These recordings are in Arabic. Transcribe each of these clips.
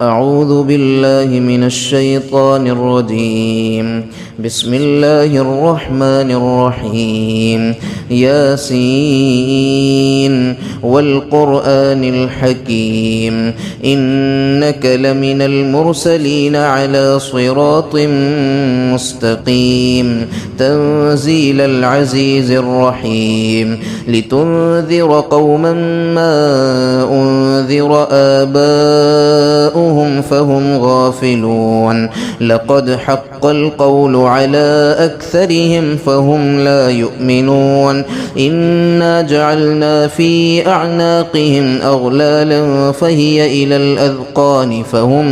أعوذ بالله من الشيطان الرجيم. بسم الله الرحمن الرحيم. ياسين والقرآن الحكيم إنك لمن المرسلين على صراط مستقيم تنزيل العزيز الرحيم لتنذر قوما ما أنذر آباؤهم فهم غافلون لقد حق القول على أكثرهم فهم لا يؤمنون إنا جعلنا في أعناقهم أغلالا فهي إلى الأذقان فهم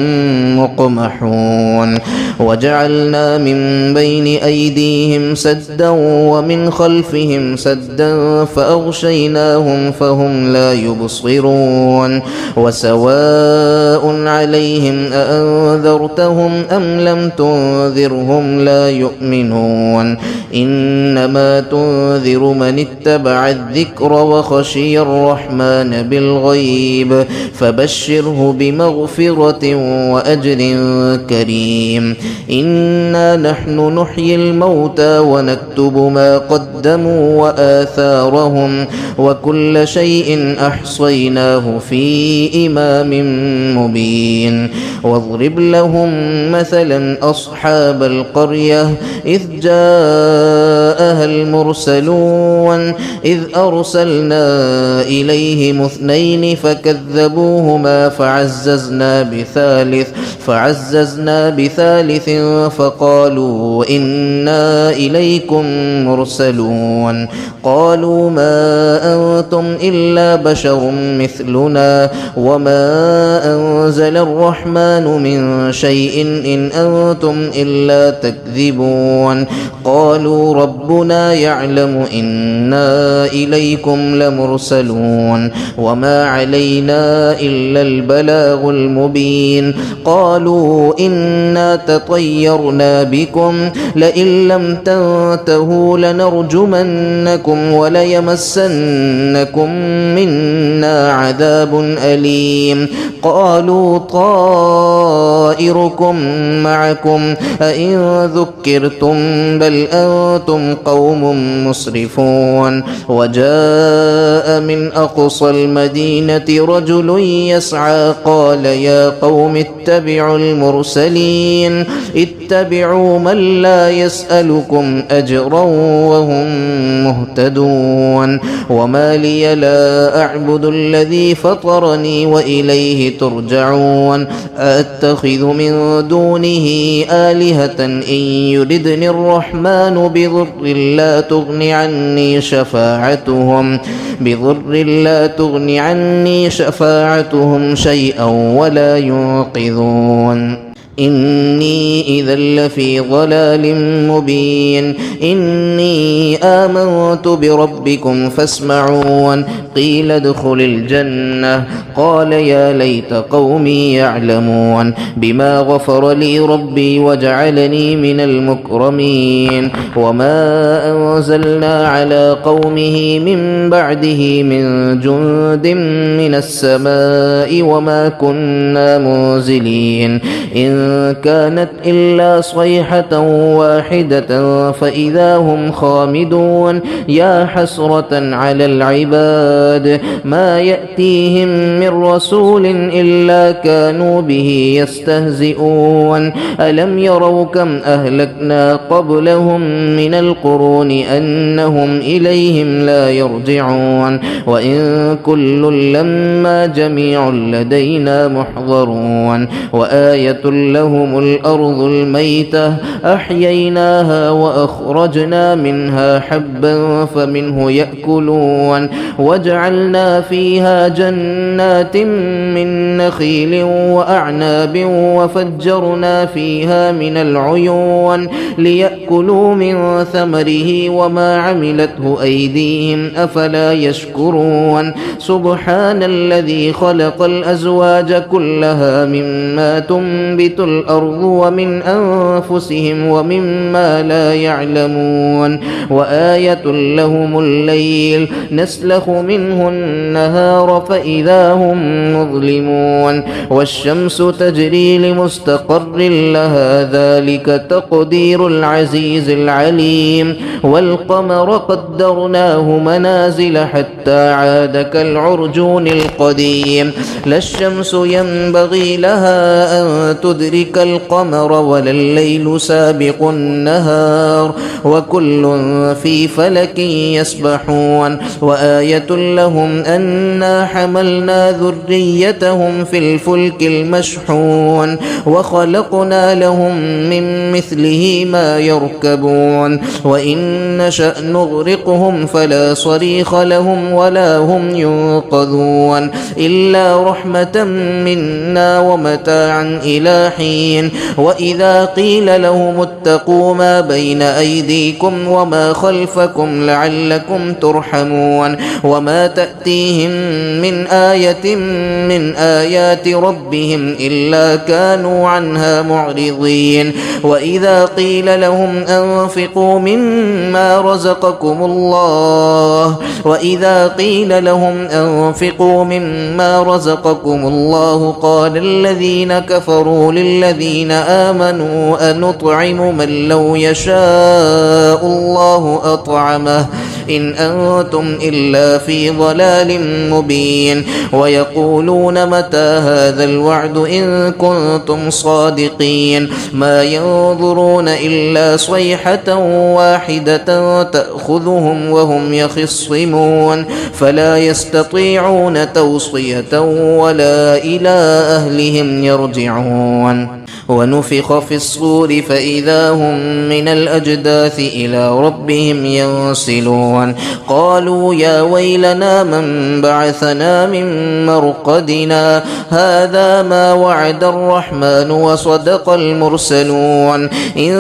مقمحون وجعلنا من بين أيديهم سدا ومن خلفهم سدا فأغشيناهم فهم لا يبصرون وسواء عليهم أأنذرتهم أم لم تنذرهم لا يؤمنون إنما تنذر من اتبع الذكر وخشي الرحمن بالغيب فبشره بمغفرة وأجر كريم إنا نحن نحيي الموتى ونكتب ما قدموا وآثارهم وكل شيء أحصيناه في إمام مبين واضرب لهم مثلا أصحاب القرية إذ جاءها المرسلون إذ أرسلنا إليهم اثنين فكذبوهما فعززنا بثالث فقالوا إنا إليكم مرسلون قالوا ما أنتم إلا بشر مثلنا وما أنزل الرحمن من شيء إن أنتم إلا تكذبون قالوا ربنا يعلم إنا إليكم لمرسلون وما علينا إلا البلاغ المبين قالوا إنا تطيرنا بكم لئن لم تنتهوا لنرجمنكم وليمسنكم منا عذاب أليم قالوا طائركم معكم أئن ذكرتم بل أنتم قوم مسرفون وجاء من أقصى المدينة رجل يسعى قال يا قوم اتبعوا المرسلين اتبعوا من لا يسألكم أجرا وهم مهتدون وما لي لا أعبد الذي فطرني وإليه ترجعون أتخذ من دونه آلهة إن يردني الرحمن بضر لا تغني عني شفاعتهم شيئا ولا ينقذون إني إذا لفي ضلال مبين إني آمنت بربكم فاسمعون قيل ادخل الجنة قال يا ليت قومي يعلمون بما غفر لي ربي وجعلني من المكرمين وما أنزلنا على قومه من بعده من جند من السماء وما كنا منزلين إن كانت إلا صيحة واحدة فإذا هم خامدون يا حسرة على العباد ما يأتيهم من رسول إلا كانوا به يستهزئون ألم يروا كم أهلكنا قبلهم من القرون أنهم إليهم لا يرجعون وإن كل لما جميع لدينا محضرون وآية لهم الأرض الميتة أحييناها وأخرجنا منها حبا فمنه يأكلون وجعلنا فيها جنات من نخيل وأعناب وفجرنا فيها من العيون ليأكلوا من ثمره وما عملته أيديهم أفلا يشكرون سبحان الذي خلق الأزواج كلها مما تنبت وجنت الأرض ومن أنفسهم ومما لا يعلمون وآية لهم الليل نسلخ منه النهار فإذا هم مظلمون والشمس تجري لمستقر لها ذلك تقدير العزيز العليم والقمر قدرناه منازل حتى عاد كالعرجون القديم لا الشمس ينبغي لها أن تدرك القمر ولا الليل سابق النهار وكل في فلك يسبحون وآية لهم أنا حملنا ذريتهم في الفلك المشحون وخلقنا لهم من مثله ما يركبون وإن نشأ نغرقهم فلا صريخ لهم ولا هم ينقذون إلا رحمة منا ومتاعا إلى حين وإذا قيل لهم اتقوا ما بين أيديكم وما خلفكم لعلكم ترحمون وما تأتيهم من آية من آيات ربهم إلا كانوا عنها معرضين وإذا قيل لهم أنفقوا مما رزقكم الله قال الذين كفروا للذين آمنوا أنطعم من لو يشاء الله أطعمه إن أنتم إلا في ضلال مبين ويقولون متى هذا الوعد إن كنتم صادقين ما ينظرون إلا صيحة واحدة تأخذهم وهم يخصمون فلا يستطيعون توصية ولا إلى أهلهم يرجعون ونفخ في الصور فإذا هم من الأجداث إلى ربهم ينسلون قالوا يا ويلنا من بعثنا من مرقدنا هذا ما وعد الرحمن وصدق المرسلون إن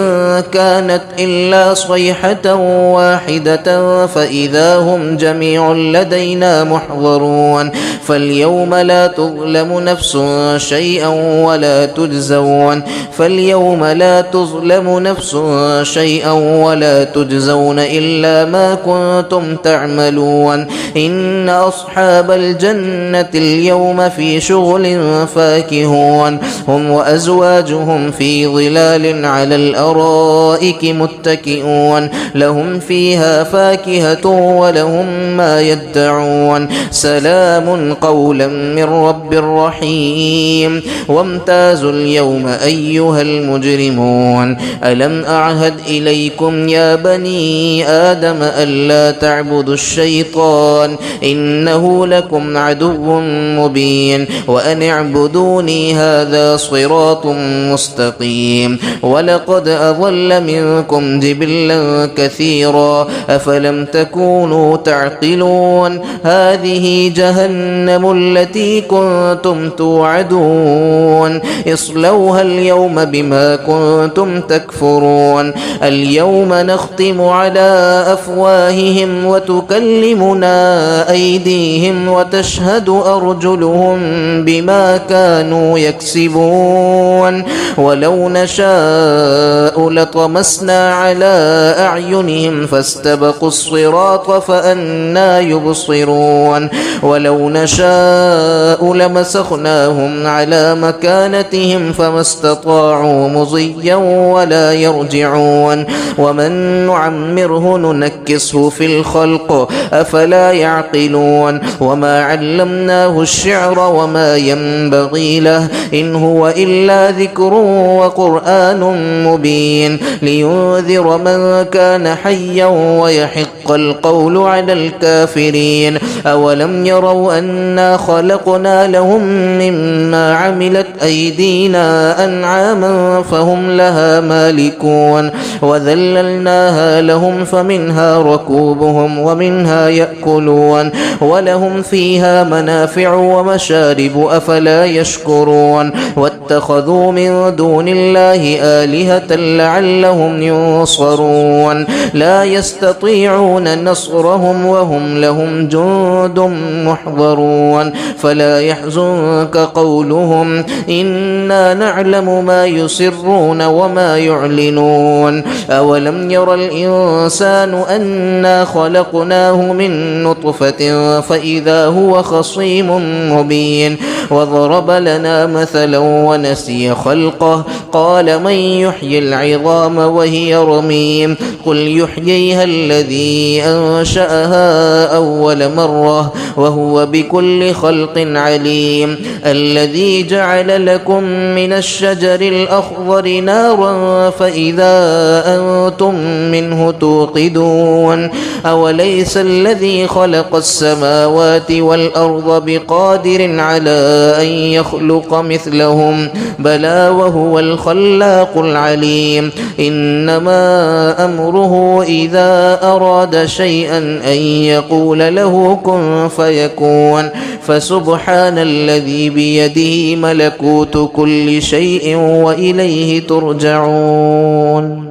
كانت إلا صيحة واحدة فإذا هم جميع لدينا محضرون فاليوم لا تظلم نفس شيئا ولا تجزون إلا ما كنتم تعملون إن أصحاب الجنة اليوم في شغل فاكهون هم وأزواجهم في ظلال على الأرائك متكئون لهم فيها فاكهة ولهم ما يدعون سلام قولا من رب رحيم وامتازوا اليوم أيها المجرمون ألم أعهد إليكم يا بني آدم ألا تعبدوا الشيطان إنه لكم عدو مبين وأن اعبدوني هذا صراط مستقيم ولقد أضل منكم جبلا كثيرا أفلم تكونوا تعقلون هذه جهنم التي كنتم توعدون اصلوها اليوم بما كنتم تكفرون اليوم نختم على أفواههم وتكلمنا أيديهم وتشهد أرجلهم بما كانوا يكسبون ولو نشاء لطمسنا على أعينهم فاستبقوا الصراط فأنى يبصرون ولو نشاء لمسخناهم على مكانتهم فما استطاعوا مضيا ولا يرجعون ومن نعمره ننكسه في الخلق أفلا يعقلون وما علمناه الشعر وما ينبغي له إن هو إلا ذكر وقرآن مبين لينذر من كان حيا ويحق القول على الكافرين أولم يروا أنا خلقنا لهم مما عملت أيدينا أنعاما فهم لها مالكون وذللناها لهم فمنها ركوبهم ومنها يأكلون ولهم فيها منافع ومشارب أفلا يشكرون واتخذوا من دون الله آلهة لعلهم ينصرون لا يستطيعون يستطيعون نصرهم وهم لهم جند محضرون فلا يحزنك قولهم إنا نعلم ما يسرون وما يعلنون أولم ير الإنسان أنا خلقناه من نطفة فإذا هو خصيم مبين وضرب لنا مثلا ونسي خلقه قال من يحيي العظام وهي رميم قل يحييها الذي أنشأها أول مرة وهو بكل خلق عليم الذي جعل لكم من الشجر الأخضر نارا فإذا أنتم منه توقدون أوليس الذي خلق السماوات والأرض بقادر على أن يخلق مثلهم بلى وهو الخلاق العليم إنما أمره إذا أراد شيئا أن يقول له كن فيكون فسبحان الذي بيده ملكوت كل شيء وإليه ترجعون.